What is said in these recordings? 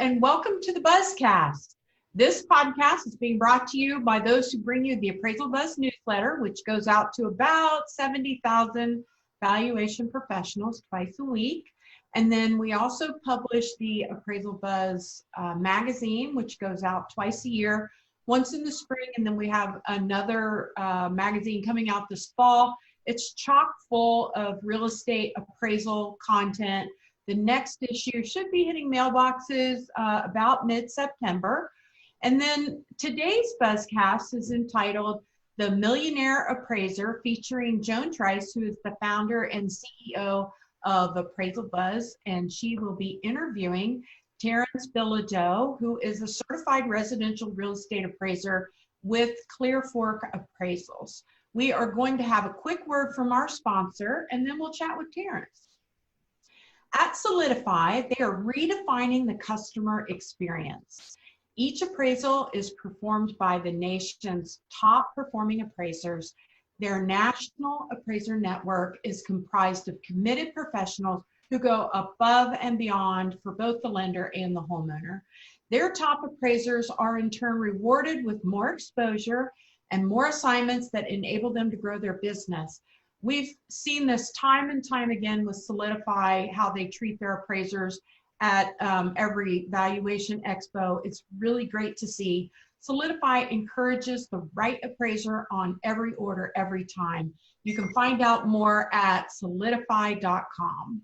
and welcome to the Buzzcast. This podcast is being brought to you by those who bring you the Appraisal Buzz newsletter, which goes out to about 70,000 valuation professionals twice a week. And then we also publish the Appraisal Buzz magazine, which goes out twice a year, once in the spring, and then we have another magazine coming out this fall. It's chock full of real estate appraisal content. The next issue should be hitting mailboxes about mid-September. And then today's Buzzcast is entitled The Millionaire Appraiser, featuring Joan Trice, who is the founder and CEO of Appraisal Buzz, and she will be interviewing Terrence Bilodeau, who is a certified residential real estate appraiser with Clear Fork Appraisals. We are going to have a quick word from our sponsor, and then we'll chat with Terrence. At Solidify, they are redefining the customer experience. Each appraisal is performed by the nation's top performing appraisers. Their national appraiser network is comprised of committed professionals who go above and beyond for both the lender and the homeowner. Their top appraisers are in turn rewarded with more exposure and more assignments that enable them to grow their business. We've seen this time and time again with Solidify, how they treat their appraisers at every valuation expo. It's really great to see. Solidify encourages the right appraiser on every order, every time. You can find out more at solidify.com.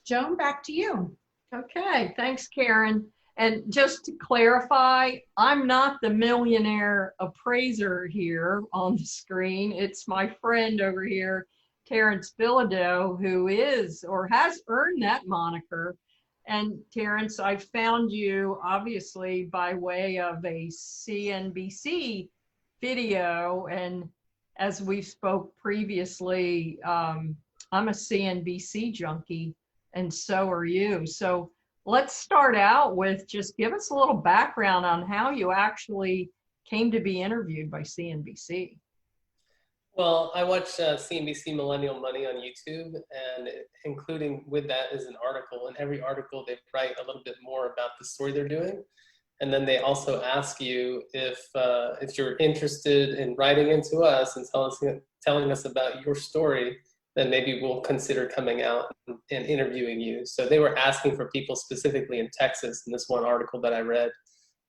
Joan, back to you. Okay, thanks, Karen. And just to clarify, I'm not the millionaire appraiser here on the screen. It's my friend over here, Terrence Bilodeau, who is or has earned that moniker. And Terrence, I found you obviously by way of a CNBC video. And as we spoke previously, I'm a CNBC junkie, and so are you. So let's start out with just give us a little background on how you actually came to be interviewed by CNBC. Well, I watch CNBC Millennial Money on YouTube, and including with that is an article. And every article they write a little bit more about the story they're doing. And then they also ask you if you're interested in writing into us and telling us about your story, then maybe we'll consider coming out and interviewing you. So they were asking for people specifically in Texas in this one article that I read.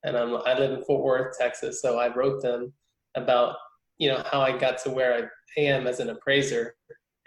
And I live in Fort Worth, Texas, so I wrote them about how I got to where I am as an appraiser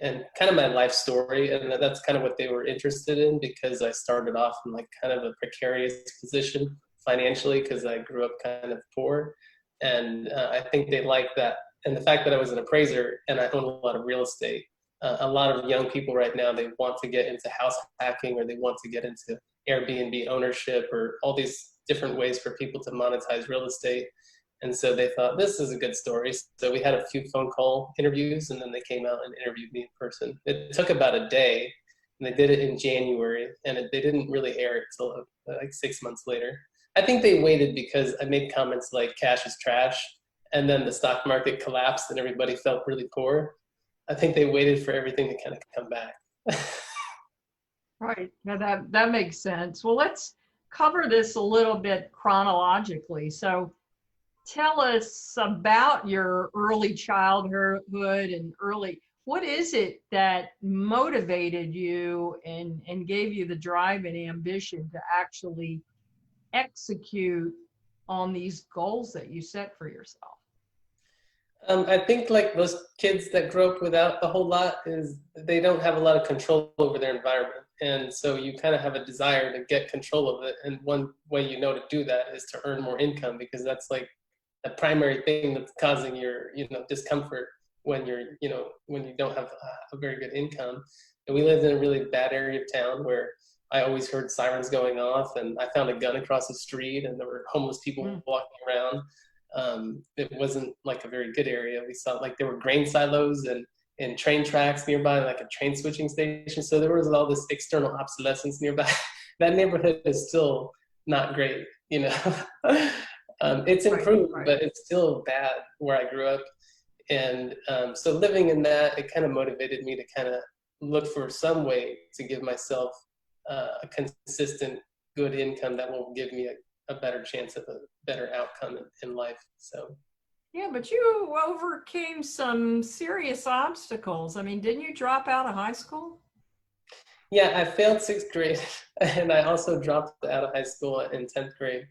and kind of my life story. And that's kind of what they were interested in, because I started off in like kind of a precarious position financially because I grew up kind of poor. And I think they liked that. And the fact that I was an appraiser and I own a lot of real estate. A lot of young people right now, they want to get into house hacking, or they want to get into Airbnb ownership, or all these different ways for people to monetize real estate. And so they thought, this is a good story. So we had a few phone call interviews, and then they came out and interviewed me in person. It took about a day, and they did it in January, and they didn't really air it until like 6 months later. I think they waited because I made comments like cash is trash, and then the stock market collapsed and everybody felt really poor. I think they waited for everything to kind of come back. Right, now that makes sense. Well, let's cover this a little bit chronologically. So tell us about your early childhood and what is it that motivated you and gave you the drive and ambition to actually execute on these goals that you set for yourself? I think like most kids that grow up without a whole lot is they don't have a lot of control over their environment. And so you kind of have a desire to get control of it. And one way to do that is to earn more income, because that's like the primary thing that's causing your, discomfort when when you don't have a very good income. And we lived in a really bad area of town where I always heard sirens going off, and I found a gun across the street, and there were homeless people walking around. It wasn't like a very good area. We saw like there were grain silos and train tracks nearby, like a train switching station. So there was all this external obsolescence nearby. That neighborhood is still not great, It's improved, but it's still bad where I grew up. And so living in that, it kind of motivated me to kind of look for some way to give myself a consistent good income that will give me a better chance of a better outcome in life. So. Yeah, but you overcame some serious obstacles. I mean, didn't you drop out of high school? Yeah, I failed sixth grade, and I also dropped out of high school in 10th grade.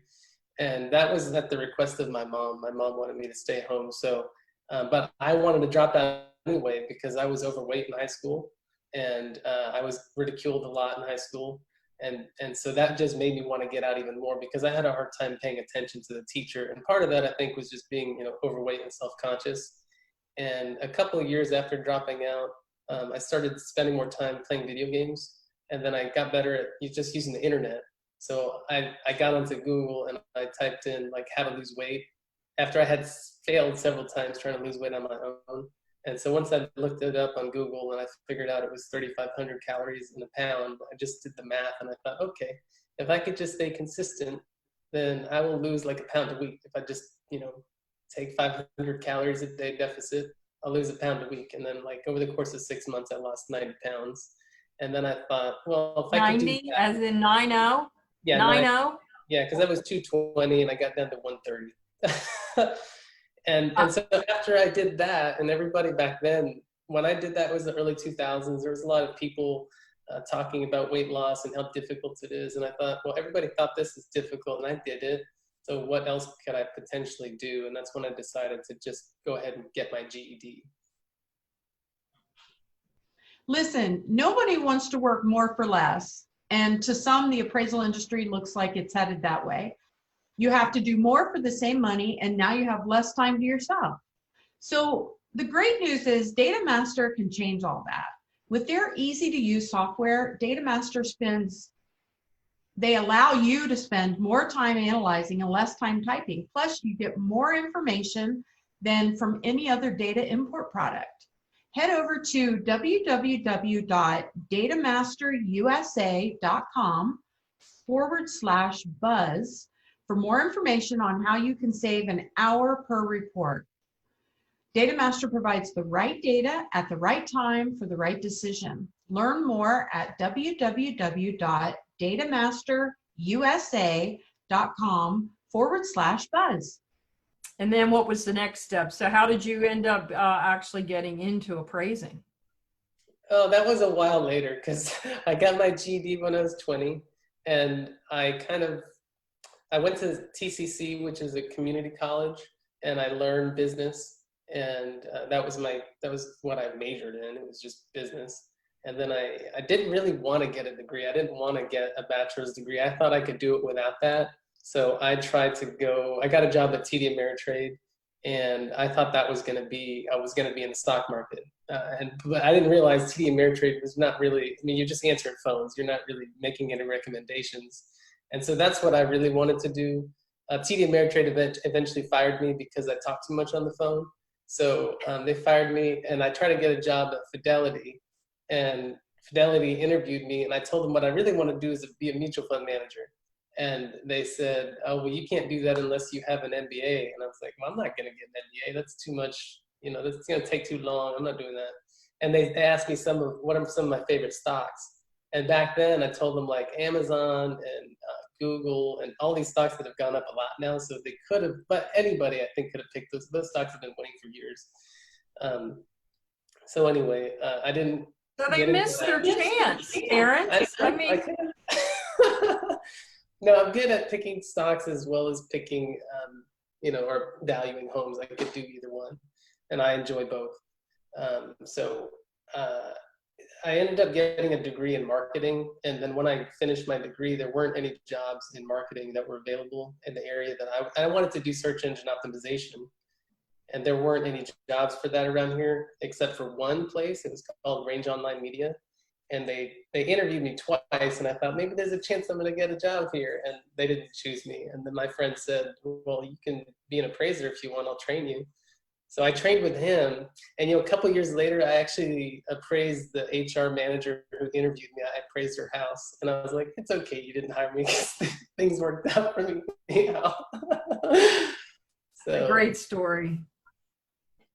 And that was at the request of my mom. My mom wanted me to stay home. So, but I wanted to drop out anyway because I was overweight in high school, and I was ridiculed a lot in high school. And so that just made me want to get out even more because I had a hard time paying attention to the teacher. And part of that, I think, was just being, overweight and self-conscious. And a couple of years after dropping out, I started spending more time playing video games. And then I got better at just using the internet. So I got onto Google and I typed in like how to lose weight after I had failed several times trying to lose weight on my own. And so once I looked it up on Google and I figured out it was 3,500 calories in a pound, I just did the math and I thought, okay, if I could just stay consistent, then I will lose like a pound a week. If I just, take 500 calories a day deficit, I'll lose a pound a week. And then like over the course of 6 months, I lost 90 pounds. And then I thought, well, if I could do 90 that, as in 90? yeah, 90? yeah, because that was 220 and I got down to 130. And so after I did that, and everybody back then, when I did that, it was the early 2000s, there was a lot of people talking about weight loss and how difficult it is. And I thought, well, everybody thought this is difficult and I did it. So what else could I potentially do? And that's when I decided to just go ahead and get my GED. Listen, nobody wants to work more for less. And to some, the appraisal industry looks like it's headed that way. You have to do more for the same money, and now you have less time to yourself. So the great news is Data Master can change all that. With their easy to use software, Data Master they allow you to spend more time analyzing and less time typing. Plus, you get more information than from any other data import product. Head over to www.datamasterusa.com/buzz for more information on how you can save an hour per report. Data Master provides the right data at the right time for the right decision. Learn more at www.datamasterusa.com/buzz. And then what was the next step? So how did you end up actually getting into appraising? Oh, that was a while later because I got my GED when I was 20, and I went to TCC, which is a community college, and I learned business, and that was what I majored in. It was just business. And then I didn't really want to get a degree. I didn't want to get a bachelor's degree. I thought I could do it without that. So I got a job at TD Ameritrade, and I thought I was going to be in the stock market. But I didn't realize TD Ameritrade was not really, you're just answering phones. You're not really making any recommendations. And so that's what I really wanted to do. TD Ameritrade eventually fired me because I talked too much on the phone. So they fired me, and I tried to get a job at Fidelity. And Fidelity interviewed me, and I told them what I really want to do is be a mutual fund manager. And they said, oh, well, you can't do that unless you have an MBA. And I was like, well, I'm not going to get an MBA. That's too much, that's going to take too long. I'm not doing that. And they asked me what are some of my favorite stocks. And back then I told them like Amazon and Google and all these stocks that have gone up a lot now. So they could have, but anybody I think could have picked those. Those stocks have been winning for years. So anyway, I didn't. So they missed their chance, Terrence. No, I'm good at picking stocks as well as picking, or valuing homes. I could do either one, and I enjoy both. So I ended up getting a degree in marketing, and then when I finished my degree, there weren't any jobs in marketing that were available in the area that I wanted to do search engine optimization, and there weren't any jobs for that around here except for one place. It was called Range Online Media. And they interviewed me twice, and I thought maybe there's a chance I'm going to get a job here, and they didn't choose me. And then my friend said, well, you can be an appraiser if you want, I'll train you. So I trained with him, and a couple of years later, I actually appraised the HR manager who interviewed me. I appraised her house, and I was like, it's okay, you didn't hire me because things worked out for me. So, a great story.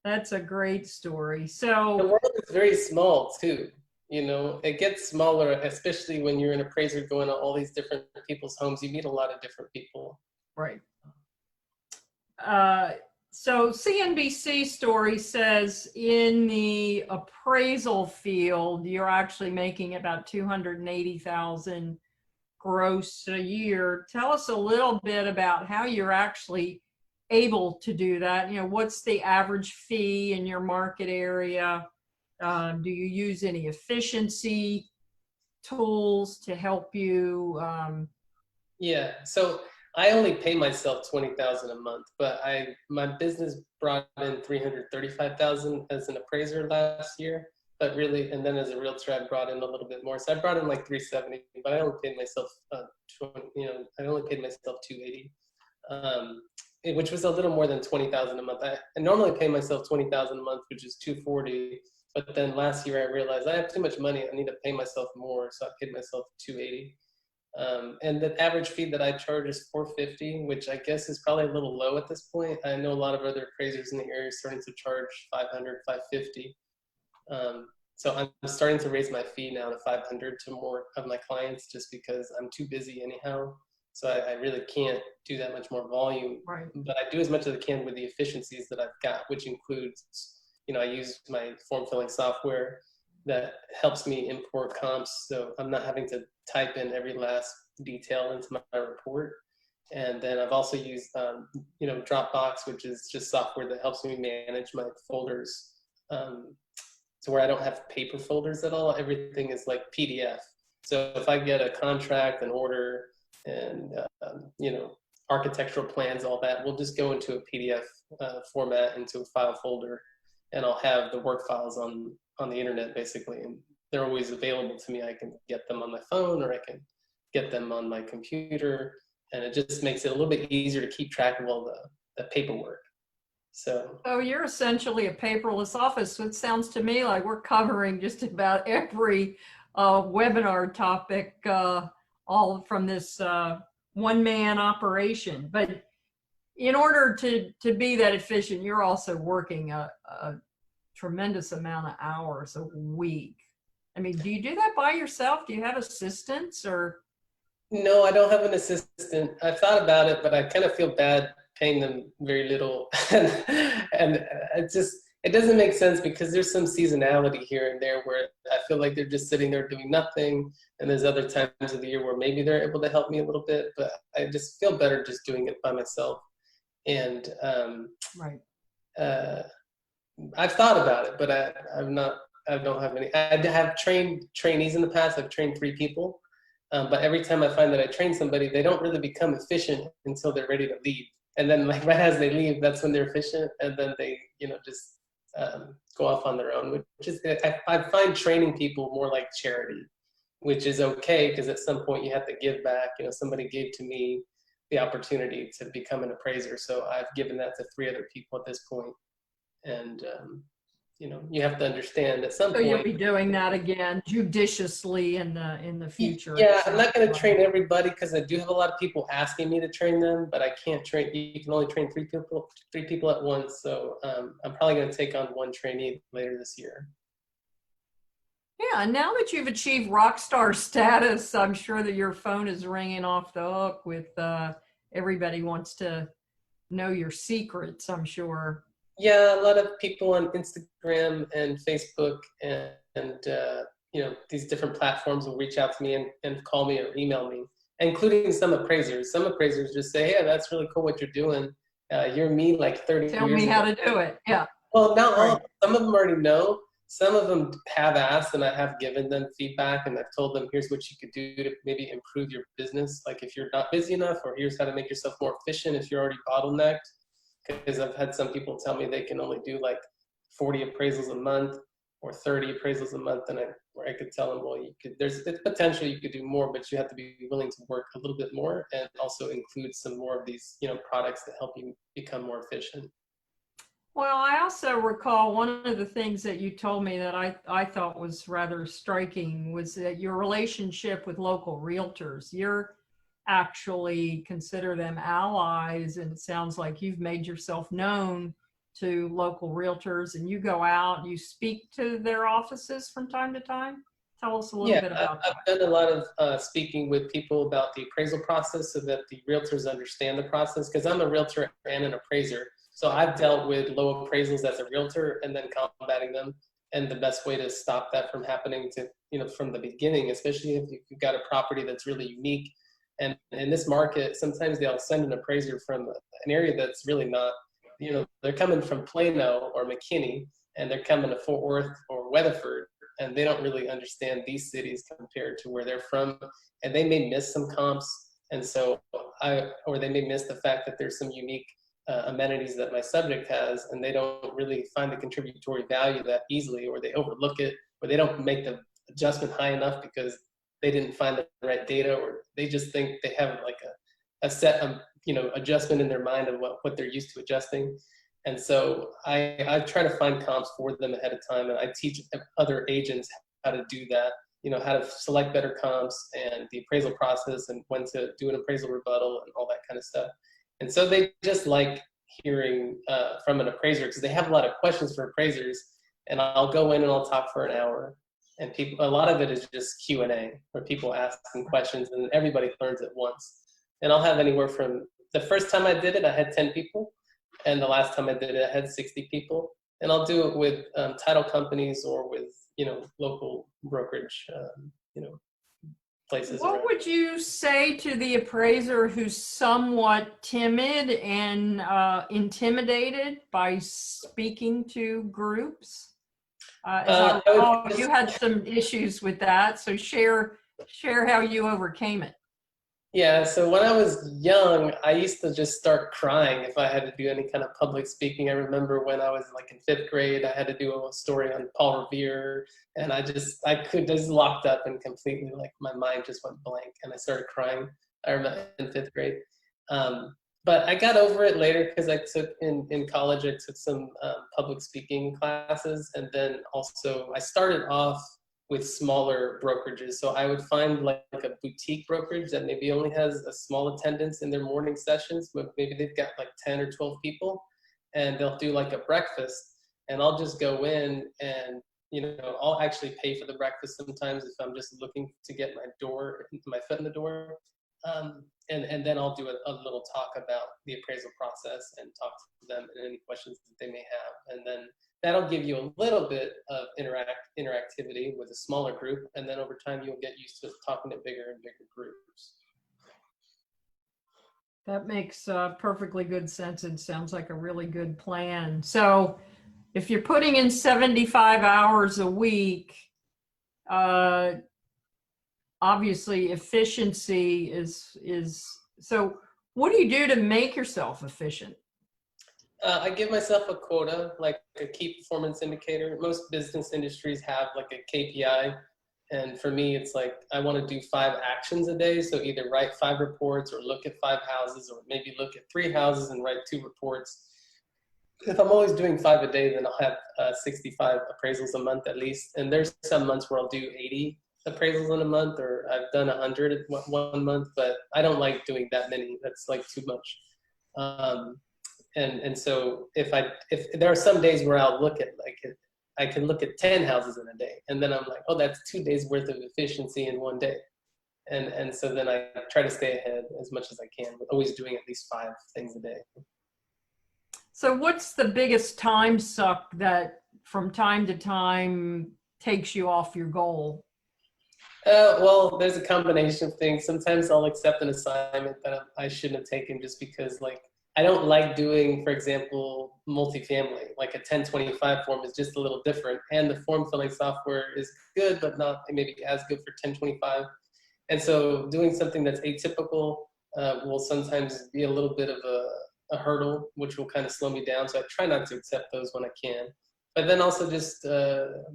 That's a great story. So the world is very small too. It gets smaller, especially when you're an appraiser going to all these different people's homes. You meet a lot of different people. Right. So CNBC story says in the appraisal field, you're actually making about 280,000 gross a year. Tell us a little bit about how you're actually able to do that. What's the average fee in your market area? Do you use any efficiency tools to help you? Yeah, so I only pay myself 20,000 a month, but my business brought in 335,000 as an appraiser last year. But really, and then as a realtor, I brought in a little bit more. So I brought in like 370, but I only paid myself 280, which was a little more than 20,000 a month. I normally pay myself 20,000 a month, which is 240. But then last year I realized I have too much money. I need to pay myself more, so I paid myself 280. And the average fee that I charge is 450, which I guess is probably a little low at this point. I know a lot of other appraisers in the area starting to charge 500, 550. So I'm starting to raise my fee now to 500 to more of my clients, just because I'm too busy anyhow. So I really can't do that much more volume. Right. But I do as much as I can with the efficiencies that I've got, which includes, I use my form filling software that helps me import comps, so I'm not having to type in every last detail into my report. And then I've also used, Dropbox, which is just software that helps me manage my folders, to where I don't have paper folders at all. Everything is like PDF. So if I get a contract, an order, and architectural plans, all that, we'll just go into a PDF format into a file folder, and I'll have the work files on the internet basically, and they're always available to me. I can get them on my phone, or I can get them on my computer, and it just makes it a little bit easier to keep track of all the paperwork. So you're essentially a paperless office. So it sounds to me like we're covering just about every webinar topic, all from this one-man operation. But in order to be that efficient, you're also working a tremendous amount of hours a week. I mean, do you do that by yourself? Do you have assistants or? No, I don't have an assistant. I've thought about it, but I kind of feel bad paying them very little. and it doesn't make sense, because there's some seasonality here and there where I feel like they're just sitting there doing nothing. And there's other times of the year where maybe they're able to help me a little bit, but I just feel better just doing it by myself. And right. I've thought about it, but I don't have any. I have trained trainees in the past. I've trained 3 people. But every time I find that I train somebody, they don't really become efficient until they're ready to leave. And then like right as they leave, that's when they're efficient. And then they, just go off on their own, which is, I find training people more like charity, which is okay, because at some point you have to give back. Somebody gave to me the opportunity to become an appraiser. So I've given that to 3 other people at this point. And, you have to understand at some point. So you'll be doing that again judiciously in the future. Yeah, I'm not going to train everybody, because I do have a lot of people asking me to train them, but I can't train. You can only train 3 people at once. So I'm probably going to take on 1 trainee later this year. Yeah, and now that you've achieved rock star status, I'm sure that your phone is ringing off the hook with everybody wants to know your secrets, I'm sure. Yeah, a lot of people on Instagram and Facebook and these different platforms will reach out to me and call me or email me, including some appraisers. Some appraisers just say, "Hey, that's really cool what you're doing. You're me like 30 years ago." Tell me how to do it. Yeah. Well, not all. Some of them already know. Some of them have asked, and I have given them feedback, and I've told them, here's what you could do to maybe improve your business. Like if you're not busy enough, or here's how to make yourself more efficient if you're already bottlenecked. Because I've had some people tell me they can only do like 40 appraisals a month or 30 appraisals a month, and I could tell them, well, there's potential you could do more, but you have to be willing to work a little bit more, and also include some more of these products that help you become more efficient. Well, I also recall one of the things that you told me that I thought was rather striking was that your relationship with local realtors. You're actually consider them allies, and it sounds like you've made yourself known to local realtors, and you go out, you speak to their offices from time to time. Tell us a little bit about that. I've done a lot of speaking with people about the appraisal process so that the realtors understand the process, because I'm a realtor and an appraiser. So I've dealt with low appraisals as a realtor and then combating them. And the best way to stop that from happening to, from the beginning, especially if you've got a property that's really unique. And in this market, sometimes they'll send an appraiser from an area that's really not, they're coming from Plano or McKinney, and they're coming to Fort Worth or Weatherford, and they don't really understand these cities compared to where they're from. And they may miss some comps. And so or they may miss the fact that there's some unique amenities that my subject has, and they don't really find the contributory value that easily, or they overlook it, or they don't make the adjustment high enough because they didn't find the right data, or they just think they have like a set adjustment in their mind of what they're used to adjusting. And so I try to find comps for them ahead of time, and I teach other agents how to do that, how to select better comps and the appraisal process and when to do an appraisal rebuttal and all that kind of stuff. And so they just like hearing from an appraiser, because they have a lot of questions for appraisers, and I'll go in and I'll talk for an hour. And a lot of it is just Q&A, where people asking questions and everybody learns at once. And I'll have anywhere from, the first time I did it, I had 10 people. And the last time I did it, I had 60 people. And I'll do it with title companies or with, local brokerage, places. What would you say to the appraiser who's somewhat timid and intimidated by speaking to groups? You had some issues with that, so share how you overcame it. Yeah, so when I was young, I used to just start crying if I had to do any kind of public speaking. I remember when I was like in 5th grade, I had to do a story on Paul Revere, and I just locked up and completely, like, my mind just went blank, and I started crying. I remember in 5th grade. But I got over it later because I took in college, I took some public speaking classes, and then also I started off with smaller brokerages. So I would find like a boutique brokerage that maybe only has a small attendance in their morning sessions, but maybe they've got like 10 or 12 people, and they'll do like a breakfast, and I'll just go in and, I'll actually pay for the breakfast sometimes if I'm just looking to get my foot in the door. And then I'll do a little talk about the appraisal process and talk to them and any questions that they may have. And then that'll give you a little bit of interactivity with a smaller group. And then over time, you'll get used to talking to bigger and bigger groups. That makes perfectly good sense. It sounds like a really good plan. So if you're putting in 75 hours a week, obviously efficiency is so what do you do to make yourself efficient? I give myself a quota, like a key performance indicator. Most business industries have like a KPI. And for me, it's like, I want to do 5 actions a day. So either write 5 reports or look at 5 houses, or maybe look at 3 houses and write 2 reports. If I'm always doing 5 a day, then I'll have 65 appraisals a month at least. And there's some months where I'll do 80 appraisals in a month, or I've done 100 one month, but I don't like doing that many. That's like too much. And so if there are some days where I'll look at I can look at 10 houses in a day, and then I'm like, oh, that's 2 days worth of efficiency in one day. And so then I try to stay ahead as much as I can, but always doing at least 5 things a day. So what's the biggest time suck that from time to time takes you off your goal? Well, there's a combination of things. Sometimes I'll accept an assignment that I shouldn't have taken just because, like, I don't like doing, for example, multifamily. Like a 1025 form is just a little different, and the form filling software is good, but not maybe as good for 1025. And so doing something that's atypical will sometimes be a little bit of a hurdle, which will kind of slow me down. So I try not to accept those when I can. But then also just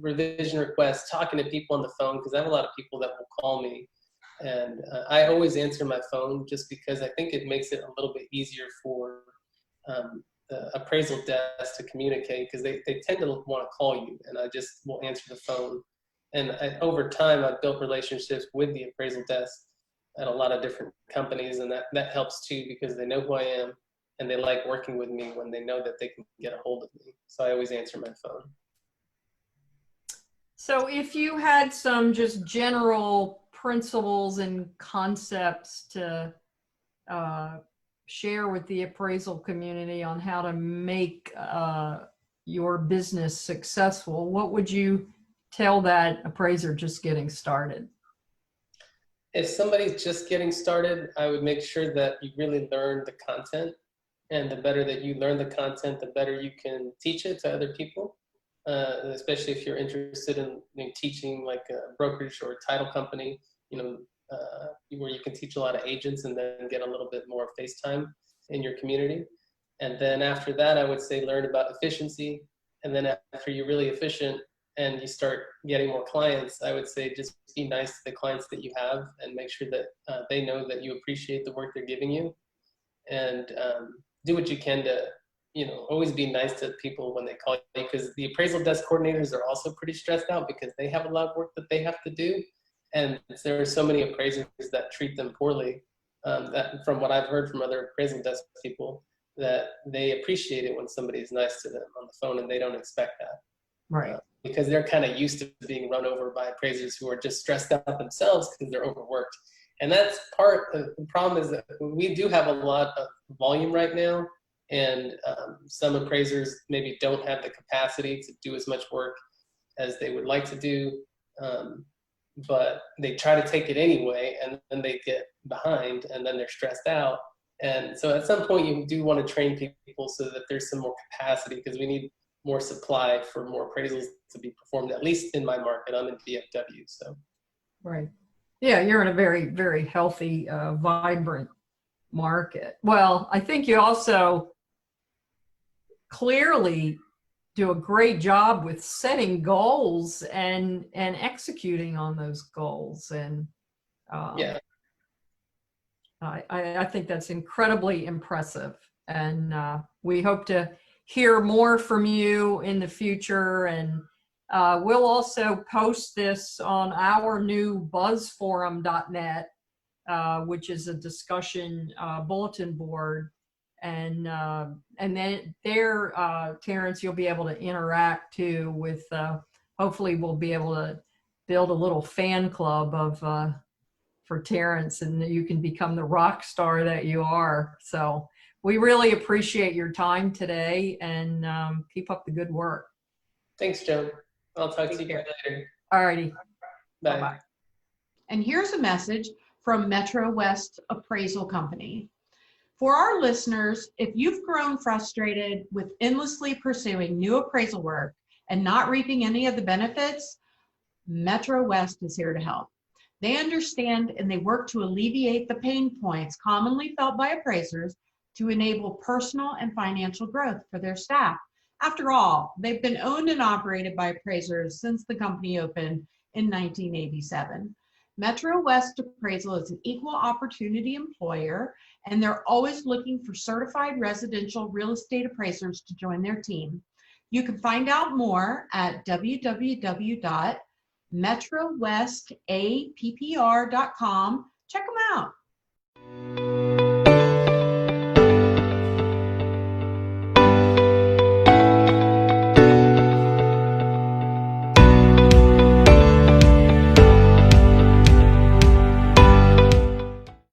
revision requests, talking to people on the phone, because I have a lot of people that will call me. And I always answer my phone just because I think it makes it a little bit easier for the appraisal desk to communicate, because they tend to want to call you, and I just will answer the phone. And over time, I've built relationships with the appraisal desk at a lot of different companies, and that helps too, because they know who I am, and they like working with me when they know that they can get a hold of me. So I always answer my phone. So if you had some just general principles and concepts to share with the appraisal community on how to make your business successful, what would you tell that appraiser just getting started? If somebody's just getting started, I would make sure that you really learn the content. And the better that you learn the content, the better you can teach it to other people. Especially if you're interested in teaching like a brokerage or a title company, where you can teach a lot of agents and then get a little bit more face time in your community. And then after that, I would say learn about efficiency. And then after you're really efficient and you start getting more clients, I would say just be nice to the clients that you have and make sure that they know that you appreciate the work they're giving you. And do what you can to always be nice to people when they call you, because the appraisal desk coordinators are also pretty stressed out because they have a lot of work that they have to do. And there are so many appraisers that treat them poorly, that from what I've heard from other appraisal desk people, that they appreciate it when somebody is nice to them on the phone and they don't expect that. Right. Because they're kind of used to being run over by appraisers who are just stressed out themselves because they're overworked. And that's part of the problem, is that we do have a lot of volume right now. And some appraisers maybe don't have the capacity to do as much work as they would like to do, but they try to take it anyway, and then they get behind, and then they're stressed out. And so at some point you do want to train people so that there's some more capacity, because we need more supply for more appraisals to be performed, at least in my market. I'm in DFW, so. Right. Yeah, you're in a very, very healthy, vibrant market. Well, I think you also clearly do a great job with setting goals and executing on those goals. And yeah, I think that's incredibly impressive. And we hope to hear more from you in the future. And we'll also post this on our new buzzforum.net, which is a discussion bulletin board. And then there, Terrence, you'll be able to interact too with, hopefully we'll be able to build a little fan club of for Terrence, and you can become the rock star that you are. So we really appreciate your time today, and keep up the good work. Thanks, Joan. I'll talk to you later. All righty. Bye. Bye-bye. And here's a message from Metro West Appraisal Company. For our listeners, if you've grown frustrated with endlessly pursuing new appraisal work and not reaping any of the benefits, Metro West is here to help. They understand and they work to alleviate the pain points commonly felt by appraisers to enable personal and financial growth for their staff. After all, they've been owned and operated by appraisers since the company opened in 1987. Metro West Appraisal is an equal opportunity employer, and they're always looking for certified residential real estate appraisers to join their team. You can find out more at www.metrowestappr.com. Check them out.